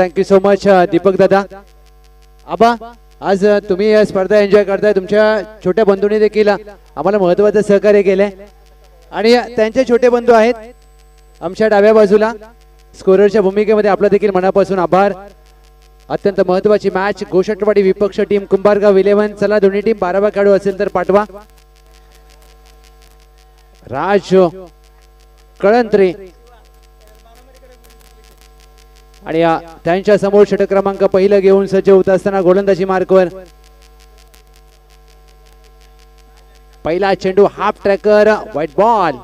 Thank you so much Deepak दादा. आबा आज तुम्ही स्पर्धा एन्जॉय करताय, तुमच्या छोट्या बंधूंनी देखील आम्हाला महत्त्वाचं सहकार्य केलंय आणि त्यांचे छोटे बंधू आहेत आमच्या डाव्या बाजूला. स्कोररच्या भूमिकेमध्ये आपला देखील मनापासून आभार. अत्यंत महत्त्वाची मॅच गोषटवाडी विपक्ष टीम कुंभारगाव 11. चला दोन्ही टीम 12 खेळाडू असेल तर पाठवा. राज कळंत्रे आणि त्यांच्या समोर षटक क्रमांक पहिलं घेऊन सज्ज होत असताना गोलंदाजी मार्कवर पहिला चेंडू हाफ ट्रॅकर व्हाईट बॉल.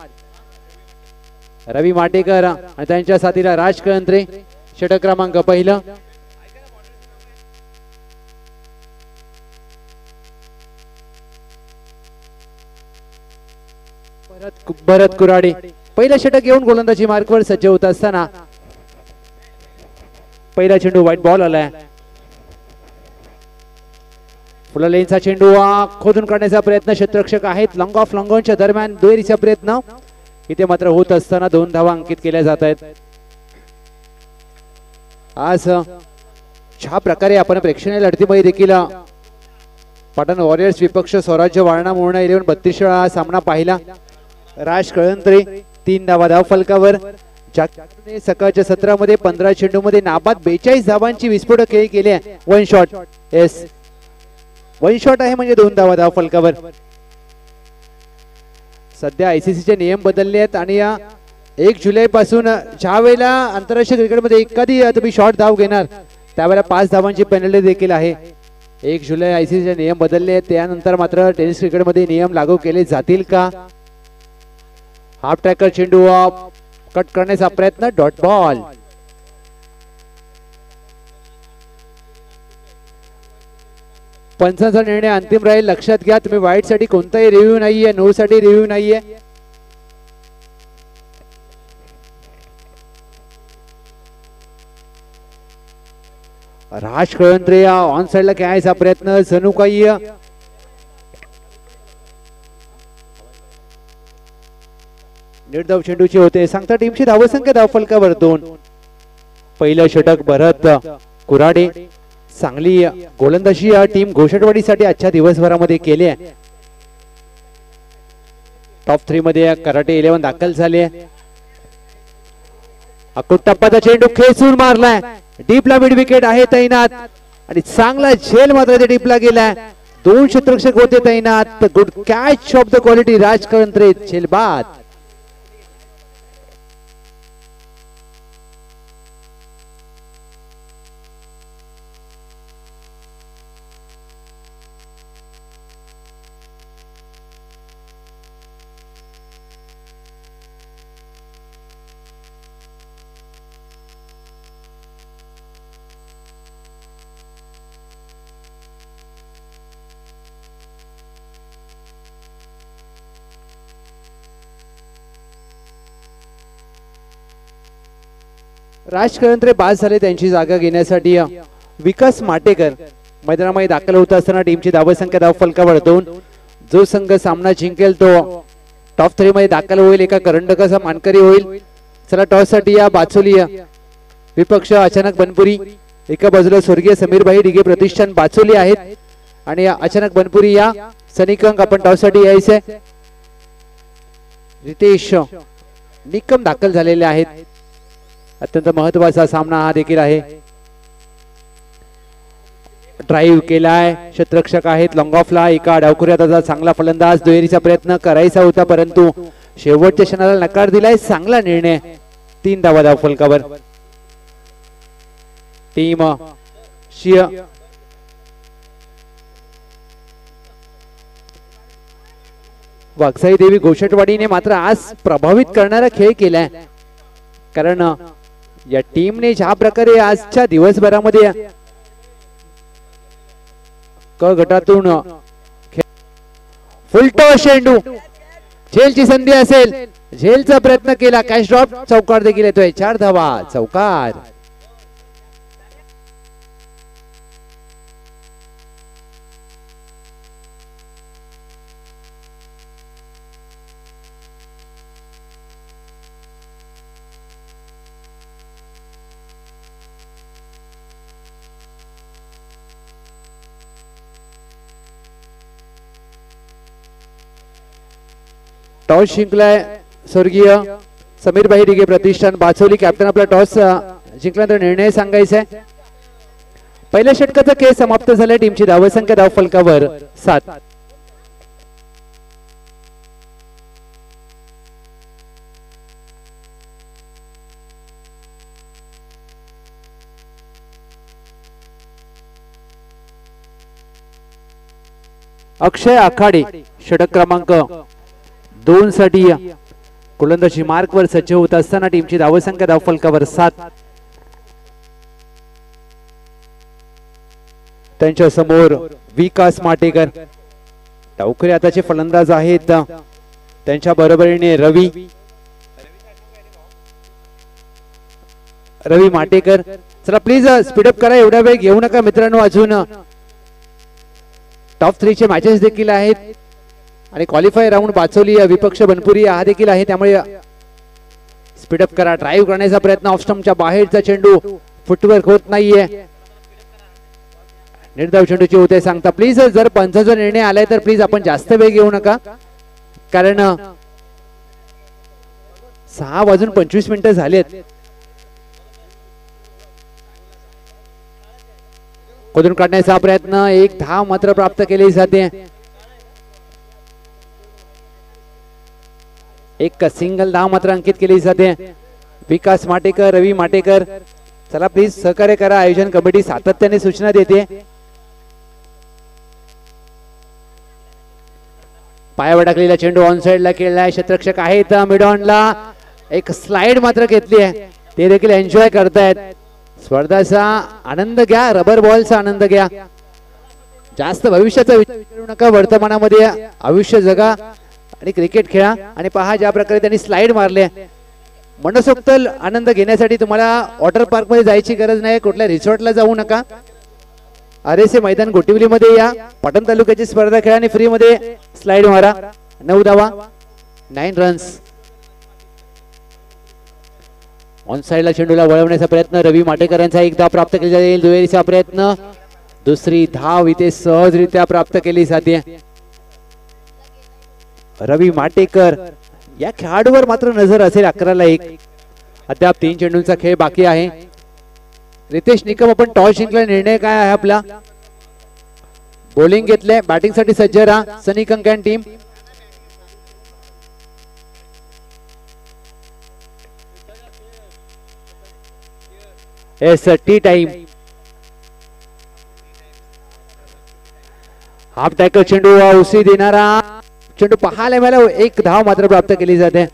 रवी माटेकर आणि त्यांच्या साथीला राज कळंत्रे. षटक क्रमांक पहिलं. भरत कुराडे पहिला षटक घेऊन गोलंदाजी मार्कवर सज्ज होत असताना पहिला चेंडू व्हाईट बॉल आलाय. फुल लेनचा चेंडू खोदून काढण्याचा प्रयत्न क्षेत्ररक्षक आहेत. लॉंग ऑफ लॉंग ऑनच्या दरम्यान दुहेरीचा प्रयत्न इथे मात्र होत असताना 2 धावा अंकित केल्या जात आहेत. आज ज्या प्रकारे आपण प्रेक्षणीय लढतीमध्ये देखील पाटण वॉरियर्स विपक्ष स्वराज्य वारणा मोरणा 11-32 वेळा सामना पाहिला. राज कळंत्रे 3 धावा धाव फलकावर. सकाळच्या सत्रामध्ये 15 चेंडूमध्ये नाबाद 42 धावांची विस्फोटक खेळी केली आहे. 1 शॉट. येस 1 शॉट आहे म्हणजे 2 धावा धाव फलकावर. सध्या आयसीसीचे नियम बदलले आहेत आणि या 1 जुलै पासून ज्या वेळेला आंतरराष्ट्रीय क्रिकेटमध्ये एखादी तुम्ही शॉट धाव घेणार त्यावेळेला 5 धावांची पेनल्टी देखील आहे. 1 जुलै आयसीसीचे नियम बदलले आहेत. त्यानंतर मात्र टेनिस क्रिकेटमध्ये नियम लागू केले जातील का? हाफ ट्रॅकर चेंडू कट करण्याचा प्रयत्न डॉट बॉल. पंचांचा निर्णय अंतिम राहील. लक्षात घ्या तुम्ही वाईट साठी कोणताही रिव्ह्यू नाहीये, नो साठी रिव्ह्यू नाहीये. राज कळंत्रे ऑन साइडला खेळायचा प्रयत्न जणू काही निर्धाव चेंडूची होते. सांगता टीमची धावसंख्या धाव फलकावर 2. पहिलं षटक भरत कुराडे. चांगली गोलंदाजी या टीम घोषटवाडीसाठी आजच्या दिवसभरामध्ये केली आहे. टॉप 3 मध्ये कराटे 11 दाखल झाले. अकुट टप्प्याचा चेंडू खेचून मारलाय. डीपला मिड विकेट आहे तैनात आणि चांगला झेल मात्र डीपला गेलाय. 2 क्षेत्ररक्षक होते तैनात. Good catch of the quality Raj Kalantre. झेल बाद. राज कळंत्रे बाद झाले. त्यांची जागा घेण्यासाठी विकास माटेकर मैदानामध्ये दाखल होत असताना टीमची धावसंख्या धाव फलकावर 2. जो संघ सामना जिंकेल तो टॉप 3 मध्ये दाखल होईल. एका करंडकाचा मानकरी होईल. चला टॉस साठी या बाचोली विपक्ष अचानक बनपुरी. एका बाजूला स्वर्गीय समीरभाई डिगे प्रतिष्ठान बाचोली आहेत आणि अचानक बनपुरी या सनिकंग आपण टॉस साठी यायचंय. रितेश निकम दाखल झालेले आहेत. अत्यंत महत्वाचा सामना हा देखील आहे. ड्राईव्ह केलाय. क्षेत्ररक्षक आहेत लॉंग ऑफला. एका डावखुऱ्यात चांगला फलंदाज. दुहेरीचा प्रयत्न करायचा होता परंतु शेवटच्या क्षणाला नकार दिलाय. चांगला निर्णय. 3 धावा धाव फलकावर. टीम वाघसाई देवी गोषटवाडीने मात्र आज प्रभावित करणारा खेळ केलाय. कारण या टीमने ज्या प्रकारे आजच्या दिवसभरामध्ये क गटातून फुलटो चेंडू झेलची संधी असेल. झेलचा प्रयत्न केला. Catch drop. चौकार देखील येतोय. 4 धावा. चौकार. टॉस जिंकलाय स्वर्गीय समीरभाई डिगे प्रतिष्ठान बाचोली. कॅप्टन आपला टॉस जिंकल्यानंतर निर्णय सांगायचा आहे. पहिल्या षटकाचा खेळ समाप्त झालाय. टीमची धावसंख्या धाव फलकावर 7. अक्षय आखाडे षटक क्रमांक 2 साठी गोलंदाजी मार्क वर सज्ज होत असताना टीमची धावसंख्या धाव फलकावर 7. त्यांच्या समोर विकास माटेकर टावखरे आताचे फलंदाज आहेत. त्यांच्या बरोबरीने रवी माटेकर. चला प्लीज स्पीडअप करा, एवढा वेळ घेऊ नका मित्रांनो. अजून टॉप 3 चे मॅचेस देखील आहेत आणि क्वालिफाय राऊंड बाचोली विपक्ष बनपुरी हा देखील आहे. त्यामुळे स्पीडअप करा. ड्राईव्ह करण्याचा प्रयत्न ऑफ स्टंपच्या बाहेरचा चेंडू फुटवर्क होत नाहीये. निर्धाव चेंडूची होते सांगता. प्लीज जर पंचाचा निर्णय आलाय तर प्लीज आपण जास्त वेळ घेऊ नका, कारण 6:25 झालेत. खोदून काढण्याचा प्रयत्न. एक धाव मात्र प्राप्त केली जाते. एक सिंगल धाव मात्र अंकित केली जाते. विकास माटेकर, रवी माटेकर, चला प्लीज सहकार्य करा. आयोजन कमिटी सातत्याने सूचना देते. पायावर टाकलेला चेंडू ऑन साइडला खेळलाय. क्षेत्ररक्षक आहेत मिडॉनला. एक स्लाइड मात्र घेतली आहे. ते देखील एन्जॉय करतायत. स्पर्धाचा आनंद घ्या, रबर बॉलचा आनंद घ्या. जास्त भविष्याचा विचार करू नका. वर्तमानामध्ये आयुष्य जगा आणि क्रिकेट खेळा. आणि पहा ज्या प्रकारे त्यांनी स्लाइड मारले. मनसोक्त आनंद घेण्यासाठी तुम्हाला वॉटर पार्क मध्ये जायची गरज नाही. कुठल्या रिसॉर्टला जाऊ नका. RSA मैदान गोटिवली मध्ये या. पाटण तालुक्याची स्पर्धा खेळा आणि फ्री मध्ये स्लाइड मारा. 9 धावा, 9 रन्स. ऑन साइडला चेंडूला वळवण्याचा प्रयत्न. रवी माटेकरांचा एक धाव प्राप्त केली जाईल. दुहेरीचा प्रयत्न. दुसरी धाव इथे सहजरित्या प्राप्त केली जाते. रवी माटेकर या खेळाडूवर मात्र नजर असेल. 11-1. अद्याप 3 चेंडूंचा खेळ बाकी आहे. रितेश निकम, आपण टॉस जिंकला, निर्णय काय आहे आपला? बॉलिंग घेतले. बॅटिंग साठी सज्ज राहा सनी कंकॅन team. Tea time. Half tackle चेंडू उसी देणारा चेंडू पाहायला मिळाला. एक धाव मात्र प्राप्त केली जाते.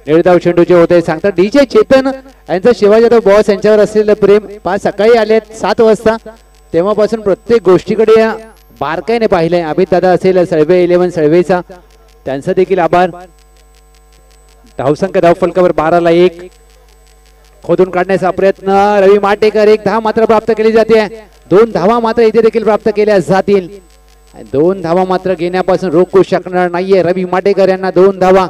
निर्धाव चेंडूचे होते सांगतात. DJ चेतन यांचं शिवाजी यादव बॉस यांच्यावर असलेलं प्रेम. पाच सकाळी आले 7 वाजता, तेव्हापासून प्रत्येक गोष्टीकडे बारकाईने पाहिलंय. अमित दादा असेल सळवे 11 सळवेचा, त्यांचा देखील आभार. धावसंख्या धाव फलकावर 12-1. खोदून काढण्याचा प्रयत्न. रवी माटेकर. एक धाव मात्र प्राप्त केली जाते. 2 धावा मात्र इथे देखील प्राप्त केल्या जातील. 2 धावा मात्र घेण्यापासून रोखू शकणार नाहीये रवी माटेकर यांना. 2 धावा.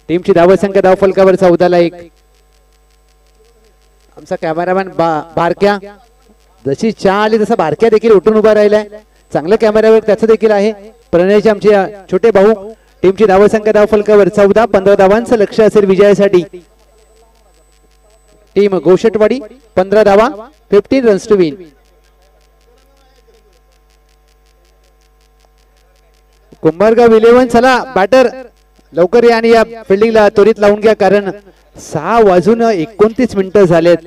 टीमची धावसंख्या धाव फलकावर 14-1. आमचा कॅमेरामॅन बारक्या, जशी चहा आली तसा बारक्या देखील उठून उभा राहिलाय. चांगलं कॅमेरावर त्याचं देखील आहे. प्रणयचे आमचे छोटे भाऊ. टीमची धावसंख्या धाव फलकावर 14. 15 धावांचं लक्ष असेल विजयासाठी. टीम गोशटवाडी 15 धावा, 15 रन्स टू विन. कुंभारगाव 11. चला बॅटर लवकर या आणि या फिल्डिंगला त्वरित लावून घ्या, कारण 6:29 झालेत.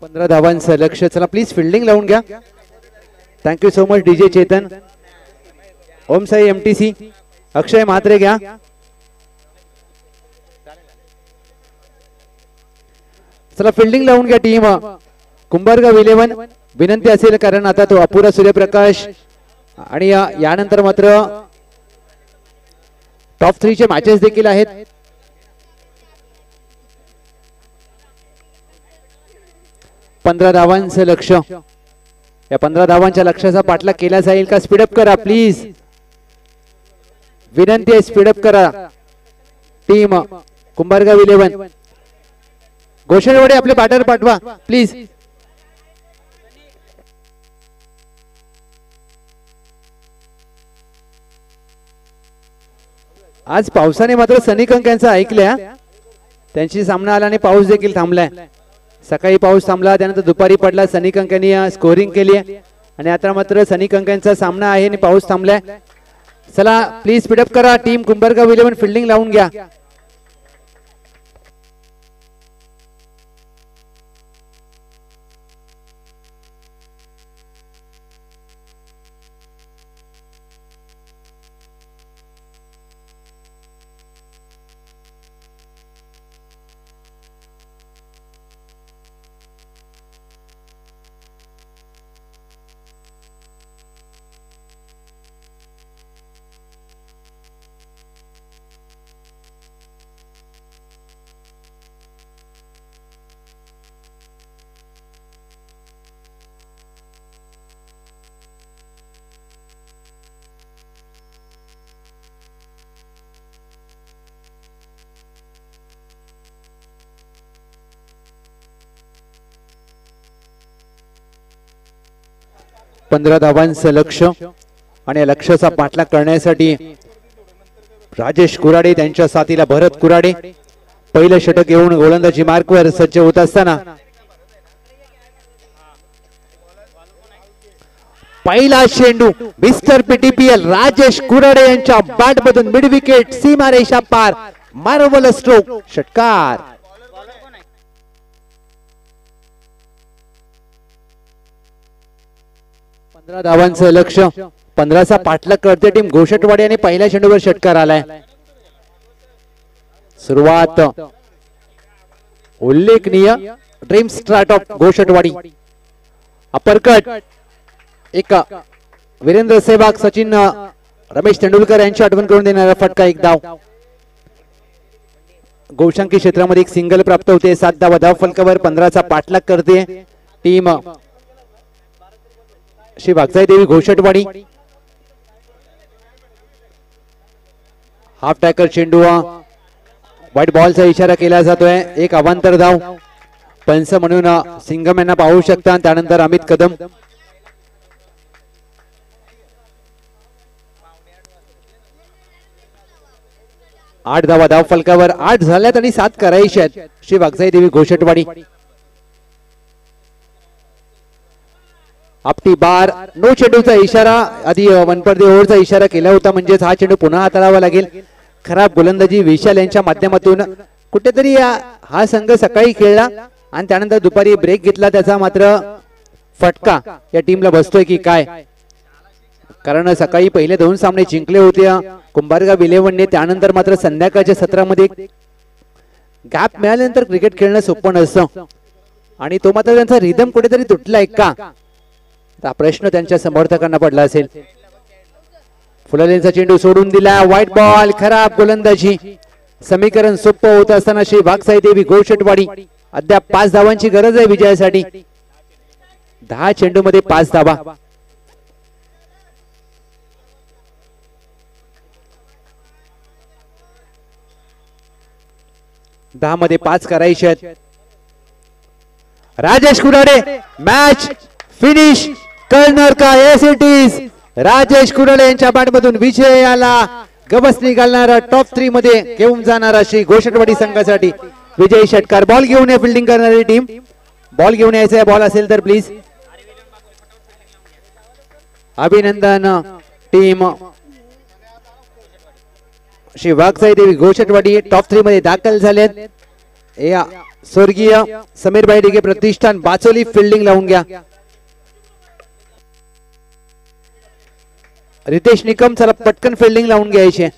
15 धावांचं लक्ष्य. चला प्लीज फिल्डिंग लावून घ्या. Thank you so much DJ Chetan, Om Sai MTC, Akshay Mhatre घ्या. चला फिल्डिंग लावून घ्या टीम कुंभारगाव 11. विनंती असेल कारण आता तो अपुरा सूर्यप्रकाश आणि यानंतर मात्र टॉप 3 चे मॅचेस देखील आहेत. पंधरा धावांचं लक्ष्य. या 15 धावांच्या लक्ष्याचा पाठलाग केला जाईल का? स्पीडअप करा प्लीज, विनंती आहे स्पीडअप करा टीम कुंभारगाव 11. घोषणेवडे आपले बॅटर पाठवा प्लीज. आज पावसाने मात्र सनी कंक यांचं ऐकल्या, त्यांची सामना आला आणि पाऊस देखील थांबलाय. सकाळी पाऊस थांबला, त्यानंतर दुपारी पडला, सनी कंक यांनी स्कोरिंग केली आणि आता मात्र सनी कंक यांचा सामना आहे आणि पाऊस थांबलाय. चला प्लीज स्पीडअप करा टीम कुंभारगाव 11. फिल्डिंग लावून घ्या. पंधरा धावांचं लक्ष्य आणि या लक्ष्याचा पाठलाग करण्यासाठी राजेश कुराडे त्यांच्या साथीला भरत कुराडे पहिलं षटक घेऊन गोलंदाजी मार्कवर सज्ज होत असताना पहिला चेंडू मिस्टर पीटीपीएल राजेश कुराडे यांच्या बॅट मधून मिड विकेट, सीमारेषा पार, मार्वलस स्ट्रोक, षटकार. पंधरा धावांचं लक्ष्य, 15चा पाठलाग करते टीम घोषटवाडी आणि पहिल्या चेंडूवर षटकार आलाय. सुरुवात उल्लेखनीय ड्रीम स्टार्ट ऑफ घोषटवाडी. अपरकट एक वीरेंद्र सेहवाग, सचिन रमेश तेंडुलकर यांची आठवण करून देणारा फटका, एक धाव. गोशांकी क्षेत्रामध्ये एक सिंगल प्राप्त होते. 7 धावा धाव फलकावर. 15चा पाठलाग करते टीम श्री वागजाई देवी घोषटवाडी. हाफ टॅकर चेंडू व्हाईट बॉलचा इशारा केला जातोय. एक अवांतर धाव. पंच म्हणून सिंगम यांना पाहू शकता. त्यानंतर अमित कदम. आठ धावा धाव फलकावर. 8 झाल्यात आणि 7 करायचे आहेत श्री वागजाई देवी घोषटवाडी. आपटी बार, नो चेंडूचा इशारा. आधी वनपर्दे ओव्हरचा इशारा केला होता, म्हणजेच हा चेंडू पुन्हा हाताळावा लागेल. खराब गोलंदाजी विशाल यांच्या माध्यमातून. कुठेतरी हा संघ सकाळी खेळला आणि त्यानंतर दुपारी ब्रेक घेतला, त्याचा मात्र फटका या टीमला बसतोय की काय? कारण सकाळी पहिले 2 सामने जिंकले होते कुंभारगाव 11ने. त्यानंतर मात्र संध्याकाळच्या सत्रामध्ये गॅप मिळाल्यानंतर क्रिकेट खेळणं सोपं नसतं आणि तो मात्र त्यांचा रिदम कुठेतरी तुटलाय का, हा प्रश्न त्यांच्या समर्थकांना पडला असेल. फुलालेंचा चेंडू सोडून दिला. व्हाईट बॉल, खराब गोलंदाजी. समीकरण सोपं होत असताना श्री वागजाई देवी घोषटवाडी. अद्याप 5 धावांची गरज आहे विजयासाठी. 10 चेंडू मध्ये 5 धावा. दहा मध्ये 5 करायचे आहेत. राजेश कुराडे मॅच फिनिश करणार का? Yes it is. Rajesh Kurade यांच्या बॅटमधून विजय आला. गवसणी घालणारा टॉप 3 मध्ये घेऊन जाणारा श्री घोषटवाडी संघासाठी विजयी षटकार. बॉल घेऊन या फिल्डिंग करणारी टीम. बॉल घेऊन यायचा आहे. बॉल असेल तर प्लीज. अभिनंदन टीम श्री वागजाई देवी घोषटवाडी टॉप 3 मध्ये दाखल झालेत. या स्वर्गीय समीर भाई डिगे प्रतिष्ठान बाचोली फिल्डिंग लावून घ्या. रितेश निकम चला पटकन फिल्डिंग लावून घ्यायचे.